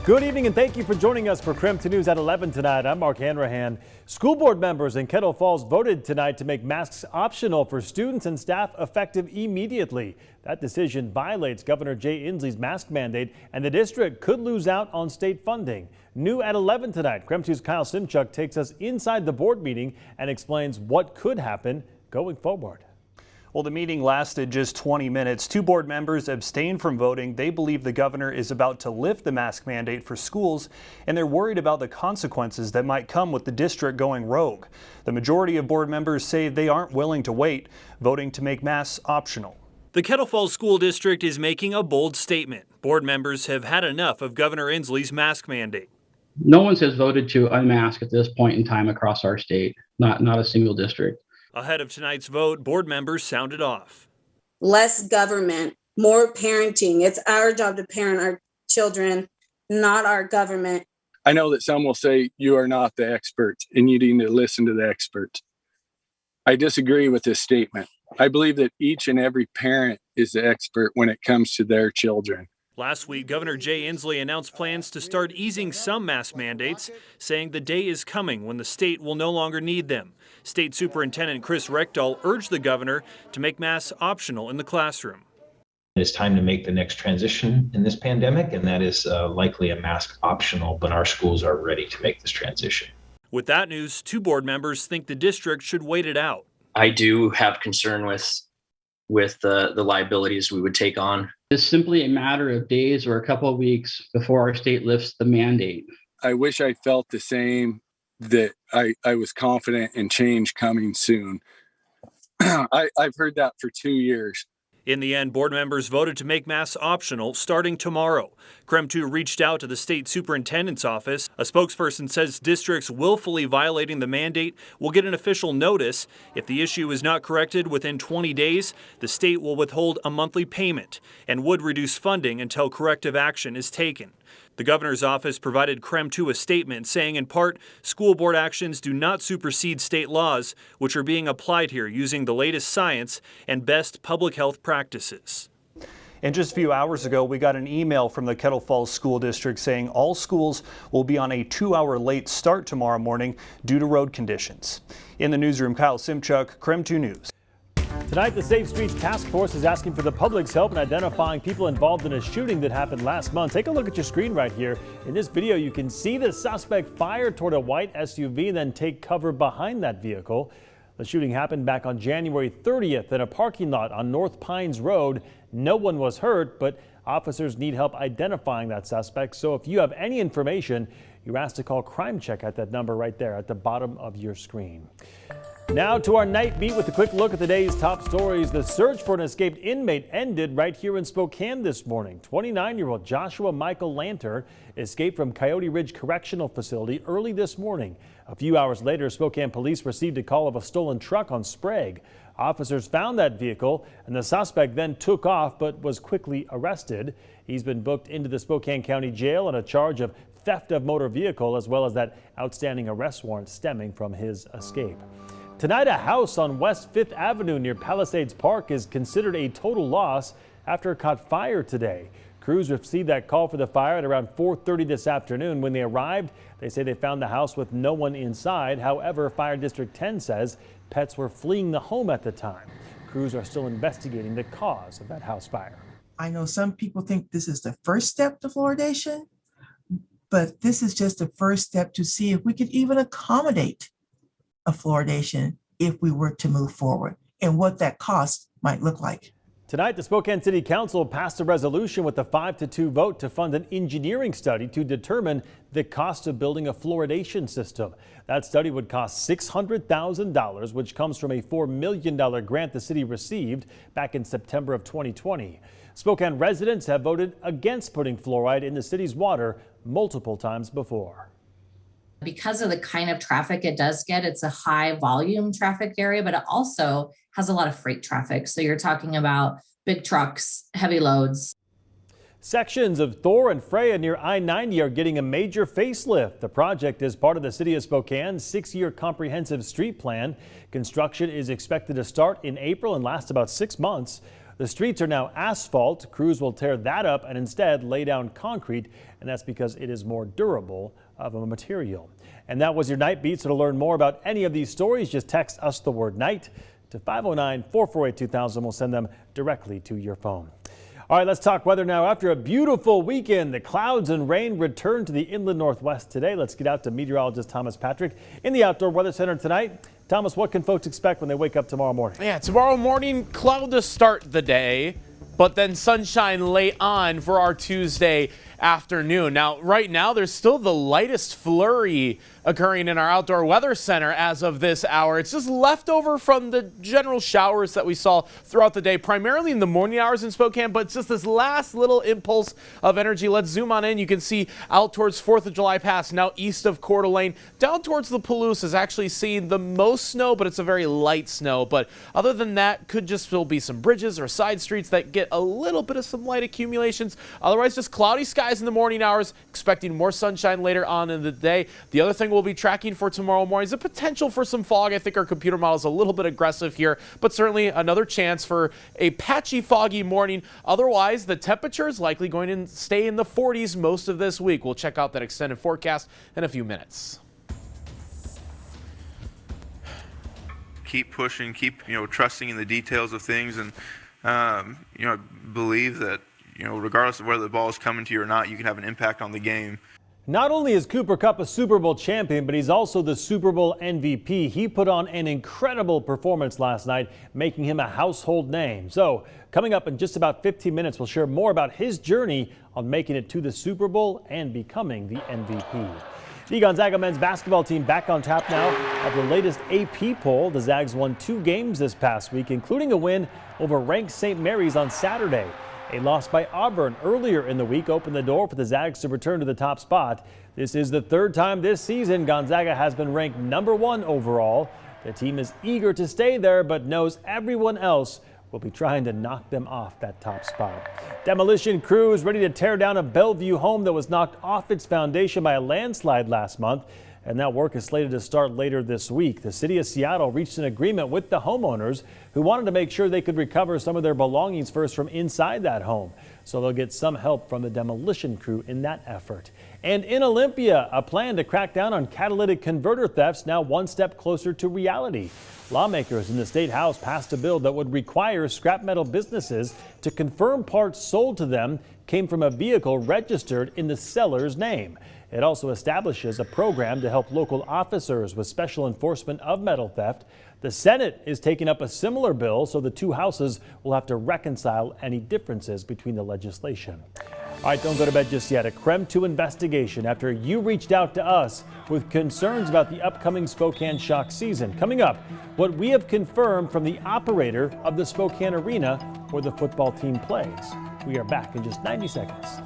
Good evening and thank you for joining us for KREM 2 News at 11 tonight. I'm Mark Hanrahan. School board members in Kettle Falls voted tonight to make masks optional for students and staff effective immediately. That decision violates Governor Jay Inslee's mask mandate, and the district could lose out on state funding. New at 11 tonight, KREM 2's Kyle Simchuk takes us inside the board meeting and explains what could happen going forward. Well, the meeting lasted just 20 minutes. Two board members abstained from voting. They believe the governor is about to lift the mask mandate for schools, and they're worried about the consequences that might come with the district going rogue. The majority of board members say they aren't willing to wait, voting to make masks optional. The Kettle Falls School District is making a bold statement. Board members have had enough of Governor Inslee's mask mandate. No one has voted to unmask at this point in time across our state, not a single district. Ahead of tonight's vote, board members sounded off. Less government, more parenting. It's our job to parent our children, not our government. I know that some will say you are not the experts and you need to listen to the experts. I disagree with this statement. I believe that each and every parent is the expert when it comes to their children. Last week, Governor Jay Inslee announced plans to start easing some mask mandates, saying the day is coming when the state will no longer need them. State Superintendent Chris Reckdahl urged the governor to make masks optional in the classroom. It's time to make the next transition in this pandemic, and that is likely a mask optional, but our schools are ready to make this transition. With that news, two board members think the district should wait it out. I do have concern with the liabilities we would take on. It's simply a matter of days or a couple of weeks before our state lifts the mandate. I wish I felt the same, that I was confident in change coming soon. I've heard that for 2 years. In the end, board members voted to make masks optional starting tomorrow. KREM 2 reached out to the state superintendent's office. A spokesperson says districts willfully violating the mandate will get an official notice. If the issue is not corrected within 20 days, the state will withhold a monthly payment and would reduce funding until corrective action is taken. The governor's office provided KREM 2 a statement saying, in part, school board actions do not supersede state laws, which are being applied here using the latest science and best public health practices. And just a few hours ago, we got an email from the Kettle Falls School District saying all schools will be on a 2-hour late start tomorrow morning due to road conditions. In the newsroom, Kyle Simchuk, KREM 2 News. Tonight, the Safe Streets Task Force is asking for the public's help in identifying people involved in a shooting that happened last month. Take a look at your screen right here. In this video, you can see the suspect fire toward a white SUV and then take cover behind that vehicle. The shooting happened back on January 30th in a parking lot on North Pines Road. No one was hurt, but officers need help identifying that suspect. So if you have any information, you're asked to call Crime Check at that number right there at the bottom of your screen. Now to our night beat with a quick look at the day's top stories. The search for an escaped inmate ended right here in Spokane this morning. 29-year-old Joshua Michael Lanter escaped from Coyote Ridge Correctional Facility early this morning. A few hours later, Spokane police received a call of a stolen truck on Sprague. Officers found that vehicle and the suspect then took off but was quickly arrested. He's been booked into the Spokane County Jail on a charge of theft of motor vehicle as well as that outstanding arrest warrant stemming from his escape. Tonight, a house on West 5th Avenue near Palisades Park is considered a total loss after it caught fire today. Crews received that call for the fire at around 4:30 this afternoon. When they arrived, they say they found the house with no one inside. However, Fire District 10 says pets were fleeing the home at the time. Crews are still investigating the cause of that house fire. I know some people think this is the first step to fluoridation, but this is just the first step to see if we could even accommodate a fluoridation if we were to move forward and what that cost might look like. Tonight, the Spokane City Council passed a resolution with a 5-2 vote to fund an engineering study to determine the cost of building a fluoridation system. That study would cost $600,000, which comes from a $4 million grant the city received back in September of 2020. Spokane residents have voted against putting fluoride in the city's water multiple times before. Because of the kind of traffic it does get, it's a high volume trafficked area, but it also has a lot of freight traffic. So you're talking about big trucks, heavy loads. Sections of Thor and Freya near I-90 are getting a major facelift. The project is part of the City of Spokane's 6-year comprehensive street plan. Construction is expected to start in April and last about 6 months. The streets are now asphalt. Crews will tear that up and instead lay down concrete, and that's because it is more durable of a material. And that was your Night Beat. So to learn more about any of these stories, just text us the word night to 509-448-2000. We'll send them directly to your phone. All right, let's talk weather now. After a beautiful weekend, the clouds and rain return to the inland northwest today. Let's get out to meteorologist Thomas Patrick in the Outdoor Weather Center tonight. Thomas, what can folks expect when they wake up tomorrow morning? Yeah, tomorrow morning, cloud to start the day, but then sunshine late on for our Tuesday afternoon. Now, right now, there's still the lightest flurry occurring in our Outdoor Weather Center as of this hour. It's just leftover from the general showers that we saw throughout the day, primarily in the morning hours in Spokane, but it's just this last little impulse of energy. Let's zoom on in. You can see out towards 4th of July Pass, now east of Coeur d'Alene, down towards the Palouse is actually seeing the most snow, but it's a very light snow. But other than that, could just still be some bridges or side streets that get a little bit of some light accumulations. Otherwise, just cloudy skies in the morning hours, expecting more sunshine later on in the day. The other thing we'll be tracking for tomorrow morning is the potential for some fog. I think our computer model is a little bit aggressive here, but certainly another chance for a patchy, foggy morning. Otherwise, the temperature is likely going to stay in the 40s most of this week. We'll check out that extended forecast in a few minutes. Keep pushing, keep trusting in the details of things, and believe that regardless of whether the ball is coming to you or not, you can have an impact on the game. Not only is Cooper Kupp a Super Bowl champion, but he's also the Super Bowl MVP. He put on an incredible performance last night, making him a household name. So coming up in just about 15 minutes, we'll share more about his journey on making it to the Super Bowl and becoming the MVP. The Gonzaga men's basketball team back on top now of the latest AP poll. The Zags won 2 games this past week, including a win over ranked St. Mary's on Saturday. A loss by Auburn earlier in the week opened the door for the Zags to return to the top spot. This is the 3rd time this season Gonzaga has been ranked #1 overall. The team is eager to stay there, but knows everyone else will be trying to knock them off that top spot. Demolition crews ready to tear down a Bellevue home that was knocked off its foundation by a landslide last month. And that work is slated to start later this week. The city of Seattle reached an agreement with the homeowners who wanted to make sure they could recover some of their belongings first from inside that home. So they'll get some help from the demolition crew in that effort. And in Olympia, a plan to crack down on catalytic converter thefts now one step closer to reality. Lawmakers in the state house passed a bill that would require scrap metal businesses to confirm parts sold to them came from a vehicle registered in the seller's name. It also establishes a program to help local officers with special enforcement of metal theft. The Senate is taking up a similar bill, so the two houses will have to reconcile any differences between the legislation. All right, don't go to bed just yet. A Creme 2 investigation after you reached out to us with concerns about the upcoming Spokane Shock season. Coming up, what we have confirmed from the operator of the Spokane Arena where the football team plays. We are back in just 90 seconds.